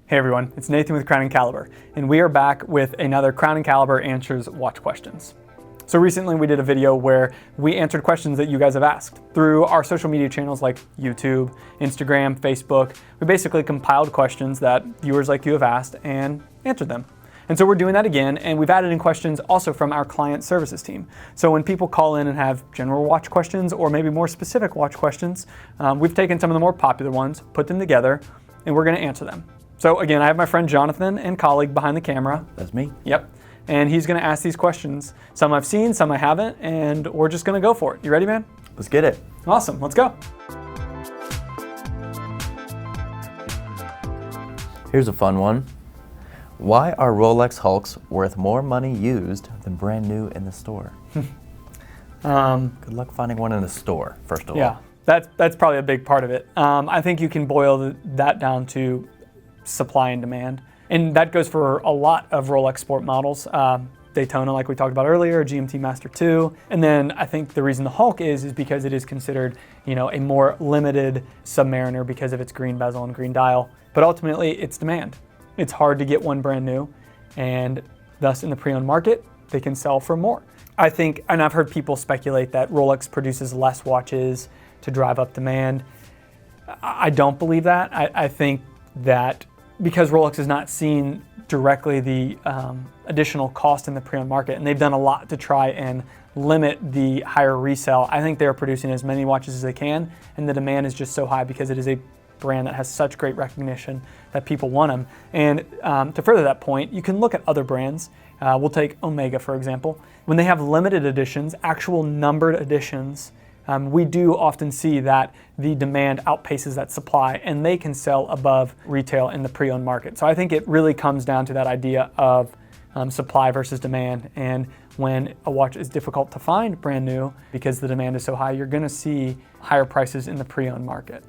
Hey everyone, it's Nathan with Crown & Caliber, and we are back with another Crown & Caliber Answers Watch Questions. So recently we did a video where we answered questions that you guys have asked. Through our social media channels like YouTube, Instagram, Facebook, we basically compiled questions that viewers like you have asked and answered them. And so we're doing that again, and we've added in questions also from our client services team. So when people call in and have general watch questions or maybe more specific watch questions, we've taken some of the more popular ones, put them together, and we're gonna answer them. So again, I have my friend Jonathan and colleague behind the camera. That's me. Yep. And he's gonna ask these questions. Some I've seen, some I haven't, and we're just gonna go for it. You ready, man? Let's get it. Awesome, let's go. Here's a fun one. Why are Rolex Hulks worth more money used than brand new in the store? Good luck finding one in the store, first of all. Yeah, that's probably a big part of it. I think you can boil that down to supply and demand. And that goes for a lot of Rolex sport models. Daytona, like we talked about earlier, GMT Master 2. And then I think the reason the Hulk is because it is considered, a more limited Submariner because of its green bezel and green dial. But ultimately, it's demand. It's hard to get one brand new, and thus in the pre-owned market, they can sell for more. I think, and I've heard people speculate that Rolex produces less watches to drive up demand. I don't believe that. I think that because Rolex is not seeing directly the additional cost in the pre-owned market, and they've done a lot to try and limit the higher resale, I think they're producing as many watches as they can, and the demand is just so high because it is a brand that has such great recognition that people want them. And to further that point, you can look at other brands. We'll take Omega, for example. When they have limited editions, actual numbered editions, we do often see that the demand outpaces that supply, and they can sell above retail in the pre-owned market. So I think it really comes down to that idea of supply versus demand. And when a watch is difficult to find brand new because the demand is so high, you're gonna see higher prices in the pre-owned market.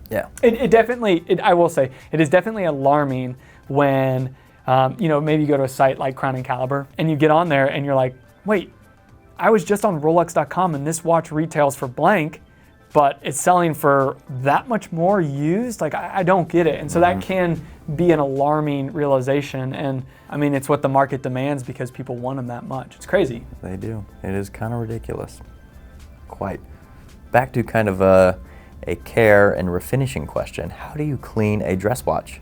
Yeah. I will say, it is definitely alarming when, maybe you go to a site like Crown & Caliber and you get on there and you're like, wait, I was just on Rolex.com and this watch retails for blank, but it's selling for that much more used? Like, I don't get it. And so that can be an alarming realization. And I mean, it's what the market demands because people want them that much. It's crazy. They do. It is kind of ridiculous. Quite. Back to kind of a care and refinishing question. How do you clean a dress watch,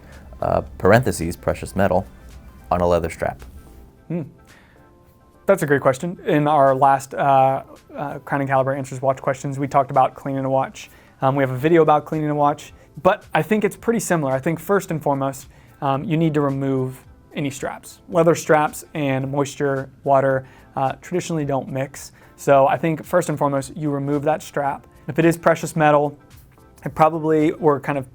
parentheses, precious metal, on a leather strap? That's a great question. In our last Crown & Caliber Answers Watch Questions, we talked about cleaning a watch. We have a video about cleaning a watch, but I think it's pretty similar. I think first and foremost, you need to remove any straps. Leather straps and moisture, water traditionally don't mix. So I think first and foremost, you remove that strap. If it is precious metal, we're kind of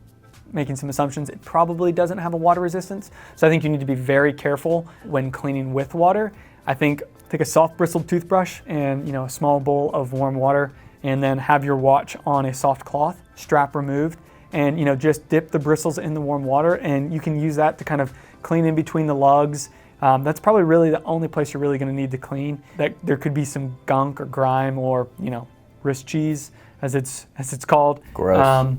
making some assumptions, it probably doesn't have a water resistance. So I think you need to be very careful when cleaning with water. I think take a soft bristled toothbrush and a small bowl of warm water, and then have your watch on a soft cloth, strap removed, and just dip the bristles in the warm water, and you can use that to kind of clean in between the lugs. That's probably really the only place you're really going to need to clean. That there could be some gunk or grime or wrist cheese, as it's called. Gross.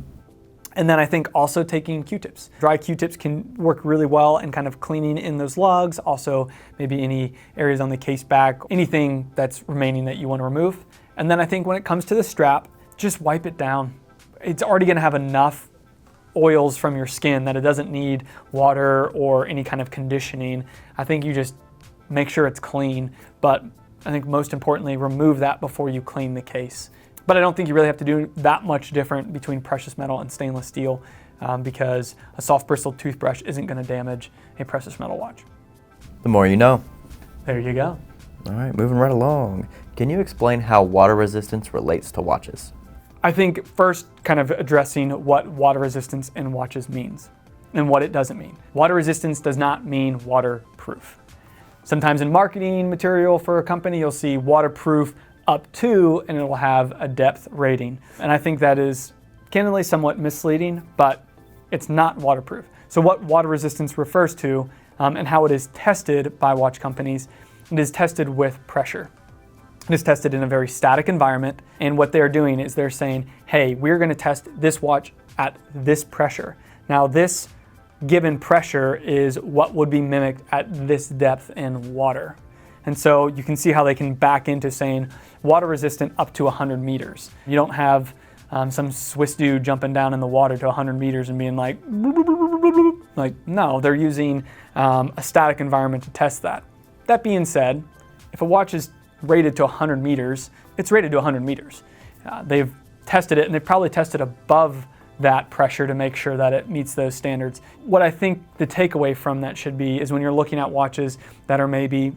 And then I think also taking Q-tips. Dry Q-tips can work really well in kind of cleaning in those lugs, also maybe any areas on the case back, anything that's remaining that you want to remove. And then I think when it comes to the strap, just wipe it down. It's already going to have enough oils from your skin that it doesn't need water or any kind of conditioning. I think you just make sure it's clean, but I think most importantly, remove that before you clean the case. But I don't think you really have to do that much different between precious metal and stainless steel because a soft bristled toothbrush isn't going to damage a precious metal watch. The more you know. There you go. All right, moving right along. Can you explain how water resistance relates to watches? I think first kind of addressing what water resistance in watches means and what it doesn't mean. Water resistance does not mean waterproof. Sometimes in marketing material for a company, you'll see waterproof up to, and it will have a depth rating. And I think that is candidly somewhat misleading, but it's not waterproof. So what water resistance refers to and how it is tested by watch companies, it is tested with pressure. It is tested in a very static environment, and what they're doing is they're saying, hey, we're going to test this watch at this pressure. Now this given pressure is what would be mimicked at this depth in water. And so you can see how they can back into saying water resistant up to 100 meters. You don't have some Swiss dude jumping down in the water to 100 meters and being like, no, they're using a static environment to test that. That being said, if a watch is rated to 100 meters, it's rated to 100 meters. They've tested it, and they've probably tested above that pressure to make sure that it meets those standards. What I think the takeaway from that should be is when you're looking at watches that are maybe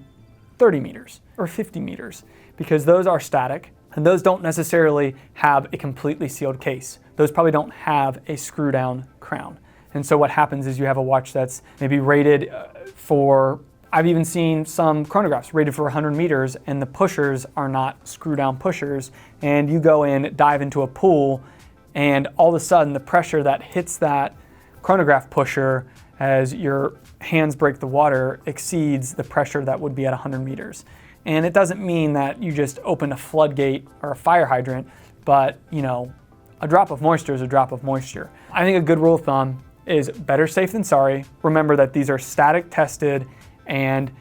30 meters or 50 meters, because those are static and those don't necessarily have a completely sealed case. Those probably don't have a screw down crown. And so what happens is you have a watch that's maybe rated for, I've even seen some chronographs rated for 100 meters and the pushers are not screw down pushers, and you go in, dive into a pool, and all of a sudden the pressure that hits that chronograph pusher as your hands break the water exceeds the pressure that would be at 100 meters. And it doesn't mean that you just open a floodgate or a fire hydrant, but a drop of moisture is a drop of moisture. I think a good rule of thumb is better safe than sorry. Remember that these are static tested, and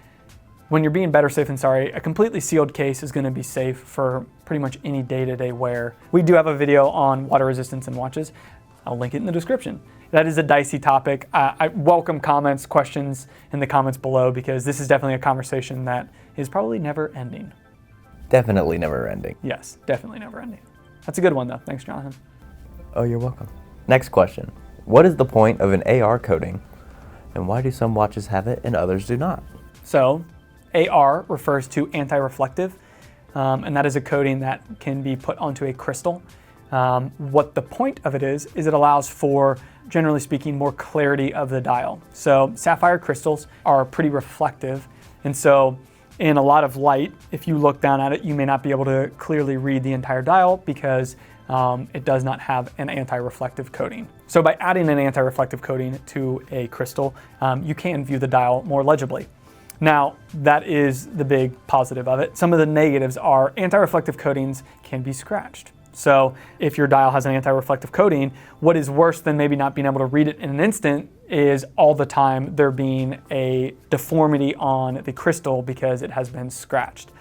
when you're being better safe than sorry, a completely sealed case is going to be safe for pretty much any day-to-day wear. We do have a video on water resistance in watches. I'll link it in the description. That is a dicey topic. I welcome comments, questions in the comments below, because this is definitely a conversation that is probably never ending. Definitely never ending. Yes, definitely never ending. That's a good one though. Thanks, Jonathan. Oh, you're welcome. Next question. What is the point of an AR coating, and why do some watches have it and others do not? So, AR refers to anti-reflective, and that is a coating that can be put onto a crystal. What the point of it is it allows for, generally speaking, more clarity of the dial. So sapphire crystals are pretty reflective, and so in a lot of light, if you look down at it, you may not be able to clearly read the entire dial because it does not have an anti-reflective coating. So by adding an anti-reflective coating to a crystal, you can view the dial more legibly. Now, that is the big positive of it. Some of the negatives are anti-reflective coatings can be scratched. So if your dial has an anti-reflective coating, what is worse than maybe not being able to read it in an instant is all the time there being a deformity on the crystal because it has been scratched.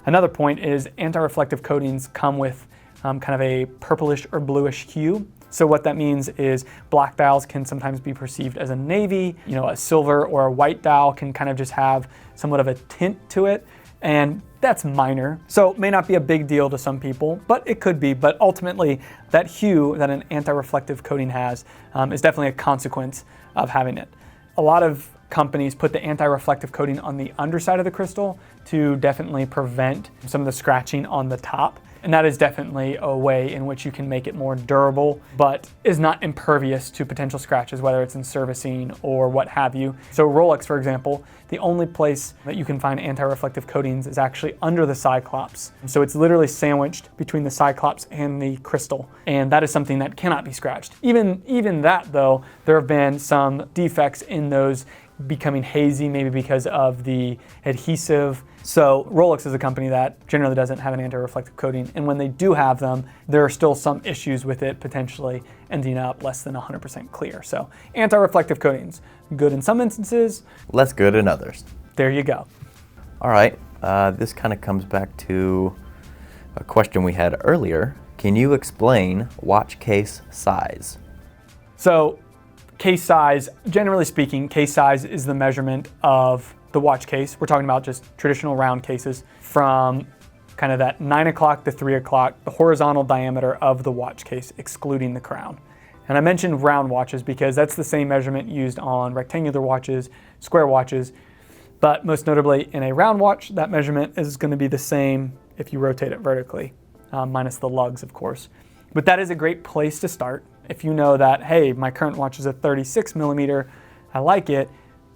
Another point is anti-reflective coatings come with kind of a purplish or bluish hue. So what that means is black dials can sometimes be perceived as a navy, a silver or a white dial can kind of just have somewhat of a tint to it, and that's minor. So it may not be a big deal to some people, but it could be. But ultimately, that hue that an anti-reflective coating has is definitely a consequence of having it. A lot of companies put the anti-reflective coating on the underside of the crystal to definitely prevent some of the scratching on the top. And that is definitely a way in which you can make it more durable, but is not impervious to potential scratches, whether it's in servicing or what have you. So Rolex, for example, the only place that you can find anti-reflective coatings is actually under the Cyclops. So it's literally sandwiched between the Cyclops and the crystal. And that is something that cannot be scratched. Even that though, there have been some defects in those becoming hazy, maybe because of the adhesive. So Rolex is a company that generally doesn't have an anti-reflective coating, and when they do have them, there are still some issues with it potentially ending up less than 100% clear. So anti-reflective coatings, good in some instances, less good in others. There you go. All right, this kind of comes back to a question we had earlier. Can you explain watch case size? So case size, generally speaking, case size is the measurement of the watch case. We're talking about just traditional round cases from kind of that 9 o'clock to 3 o'clock, the horizontal diameter of the watch case, excluding the crown. And I mentioned round watches because that's the same measurement used on rectangular watches, square watches, but most notably in a round watch, that measurement is going to be the same if you rotate it vertically, minus the lugs, of course. But that is a great place to start. If you know that, hey, my current watch is a 36 millimeter, I like it,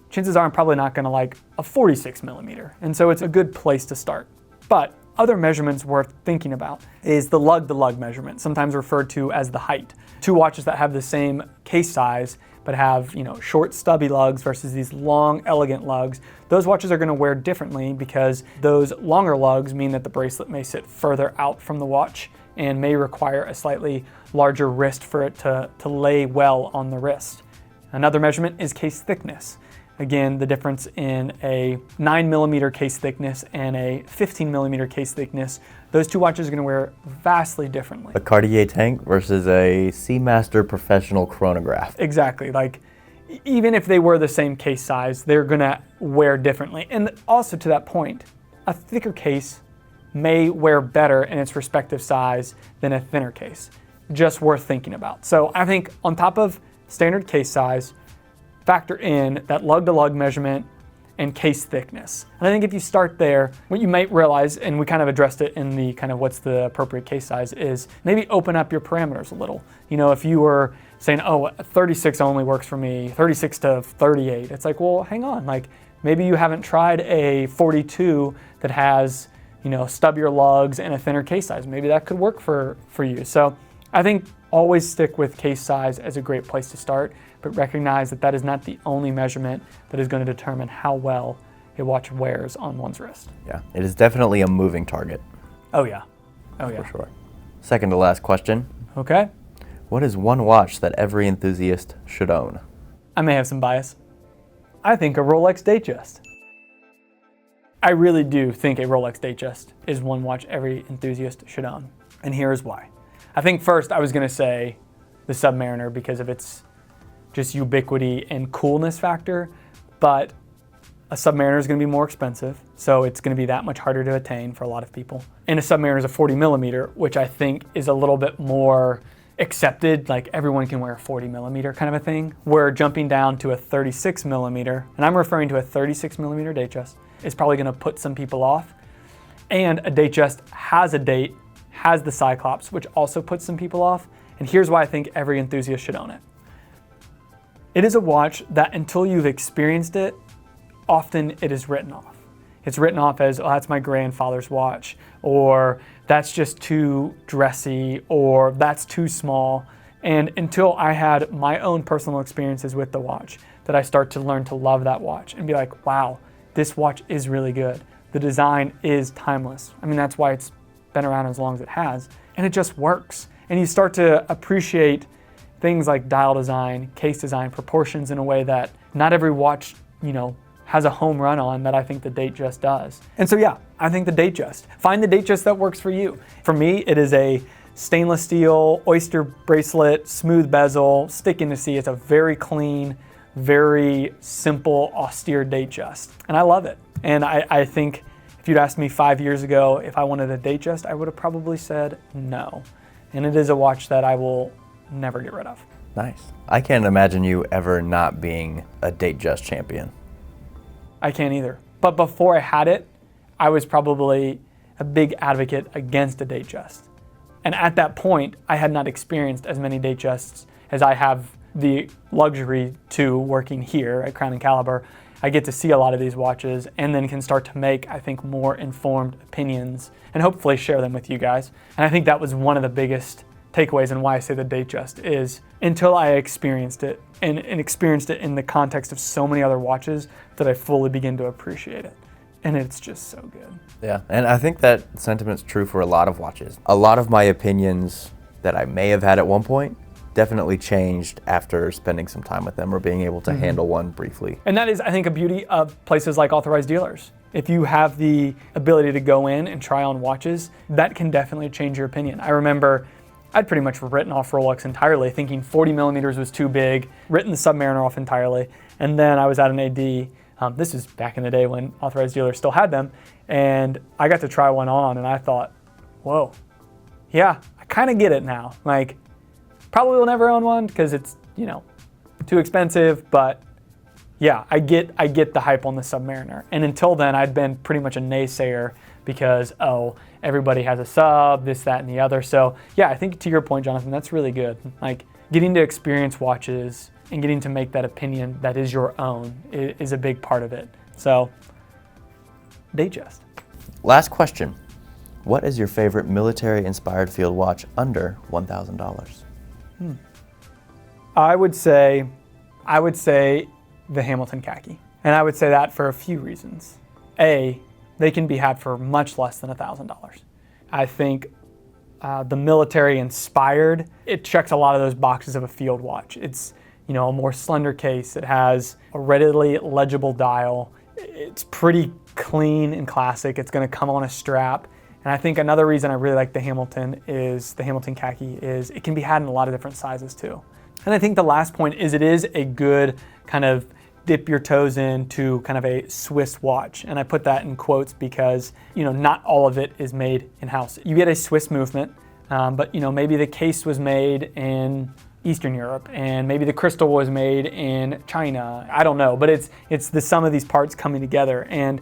chances are I'm probably not going to like a 46 millimeter. And so it's a good place to start. But other measurements worth thinking about is the lug measurement, sometimes referred to as the height. Two watches that have the same case size but have, short stubby lugs versus these long elegant lugs, those watches are going to wear differently because those longer lugs mean that the bracelet may sit further out from the watch and may require a slightly larger wrist for it to lay well on the wrist. Another measurement is case thickness. Again, the difference in a 9mm case thickness and a 15mm case thickness, those two watches are going to wear vastly differently. A Cartier tank versus a Seamaster professional chronograph. Exactly. Like, even if they were the same case size, they're going to wear differently. And also to that point, a thicker case may wear better in its respective size than a thinner case. Just worth thinking about. So I think on top of standard case size, factor in that lug-to-lug measurement and case thickness. And I think if you start there, what you might realize, and we kind of addressed it in the kind of what's the appropriate case size, is maybe open up your parameters a little. You know, if you were saying, oh, 36 only works for me, 36 to 38, it's like, well, hang on. Like, maybe you haven't tried a 42 that has, you know, stubbier lugs and a thinner case size. Maybe that could work for you. So I think always stick with case size as a great place to start, but recognize that that is not the only measurement that is going to determine how well a watch wears on one's wrist. Yeah, it is definitely a moving target. Oh yeah. Oh yeah. For sure. Second to last question. Okay. What is one watch that every enthusiast should own? I may have some bias. I think a Rolex Datejust. I really do think a Rolex Datejust is one watch every enthusiast should own. And here's why. I think first I was going to say the Submariner because of its just ubiquity and coolness factor, but a Submariner is going to be more expensive, so it's going to be that much harder to attain for a lot of people. And a Submariner is a 40mm, which I think is a little bit more accepted, like everyone can wear a 40mm kind of a thing. We're jumping down to a 36mm, and I'm referring to a 36mm Datejust, is probably going to put some people off. And a Datejust has a date, has the Cyclops, which also puts some people off. And here's why I think every enthusiast should own it. It is a watch that until you've experienced it, often it is written off. It's written off as, oh, that's my grandfather's watch, or that's just too dressy, or that's too small. And until I had my own personal experiences with the watch, that I start to learn to love that watch and be like, wow, this watch is really good. The design is timeless. I mean, that's why it's been around as long as it has, and it just works. And you start to appreciate things like dial design, case design, proportions in a way that not every watch, you know, has a home run on that I think the Datejust does. And so yeah, I think the Datejust. Find the Datejust that works for you. For me, it is a stainless steel, oyster bracelet, smooth bezel, stick in to see. It's a very clean, very simple, austere Datejust. And I love it. And I think if you'd asked me 5 years ago if I wanted a Datejust, I would have probably said no. And it is a watch that I will never get rid of. Nice. I can't imagine you ever not being a Datejust champion. I can't either. But before I had it, I was probably a big advocate against a Datejust. And at that point, I had not experienced as many Datejusts as I have the luxury to working here at Crown and Caliber. I get to see a lot of these watches and then can start to make, I think, more informed opinions and hopefully share them with you guys. And I think that was one of the biggest takeaways and why I say the Datejust is until I experienced it and experienced it in the context of so many other watches that I fully begin to appreciate it. And it's just so good. Yeah, and I think that sentiment's true for a lot of watches. A lot of my opinions that I may have had at one point definitely changed after spending some time with them or being able to handle one briefly. And that is, I think, a beauty of places like authorized dealers. If you have the ability to go in and try on watches, that can definitely change your opinion. I remember I'd pretty much written off Rolex entirely, thinking 40mm was too big, written the Submariner off entirely, and then I was at an AD. This is back in the day when authorized dealers still had them, and I got to try one on, and I thought, whoa, yeah, I kind of get it now. Like, probably will never own one because it's, you know, too expensive, but yeah, I get the hype on the Submariner. And until then, I'd been pretty much a naysayer because, oh, everybody has a sub, this, that, and the other. So yeah, I think to your point, Jonathan, that's really good. Like, getting to experience watches and getting to make that opinion that is your own is a big part of it. So, Datejust. Last question. What is your favorite military-inspired field watch under $1,000? I would say the Hamilton Khaki. And I would say that for a few reasons. A, they can be had for much less than $1,000. I think the military inspired, it checks a lot of those boxes of a field watch. It's a more slender case. It has a readily legible dial. It's pretty clean and classic. It's going to come on a strap. And I think another reason I really like the Hamilton Khaki is it can be had in a lot of different sizes too. And I think the last point is it is a good kind of dip your toes into kind of a Swiss watch. And I put that in quotes because, not all of it is made in-house. You get a Swiss movement, but maybe the case was made in Eastern Europe and maybe the crystal was made in China. I don't know, but it's the sum of these parts coming together, and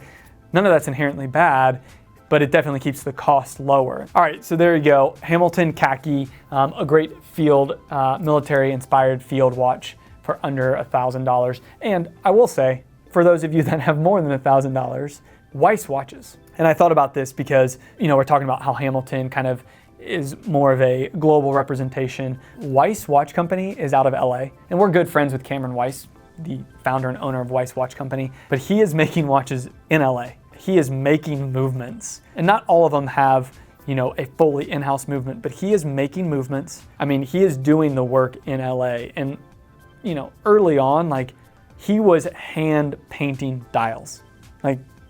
none of that's inherently bad, but it definitely keeps the cost lower. All right, so there you go. Hamilton Khaki, a great military-inspired field watch for under $1,000. And I will say, for those of you that have more than $1,000, Weiss watches. And I thought about this because, we're talking about how Hamilton kind of is more of a global representation. Weiss Watch Company is out of LA, and we're good friends with Cameron Weiss, the founder and owner of Weiss Watch Company, but he is making watches in LA. He is making movements, and not all of them have, a fully in-house movement, but he is making movements. I mean, he is doing the work in LA, and, early on, he was hand painting dials,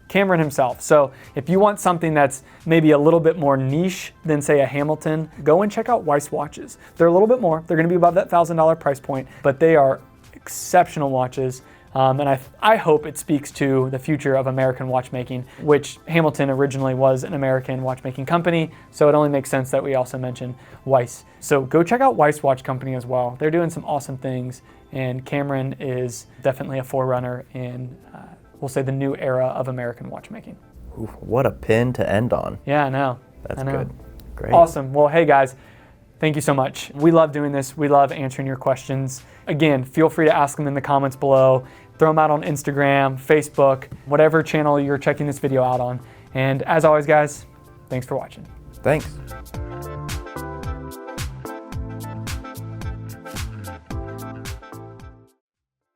Cameron himself. So if you want something that's maybe a little bit more niche than, say, a Hamilton, go and check out Weiss watches. They're a little bit more. They're going to be above that $1,000 price point, but they are exceptional watches. And I hope it speaks to the future of American watchmaking, which Hamilton originally was an American watchmaking company, so it only makes sense that we also mention Weiss. So go check out Weiss Watch Company as well. They're doing some awesome things, and Cameron is definitely a forerunner in, we'll say, the new era of American watchmaking. Ooh, what a pin to end on. Yeah, I know. That's good. Great. Awesome. Well, hey guys, thank you so much. We love doing this. We love answering your questions. Again, feel free to ask them in the comments below. Throw them out on Instagram, Facebook, whatever channel you're checking this video out on. And as always, guys, thanks for watching. Thanks.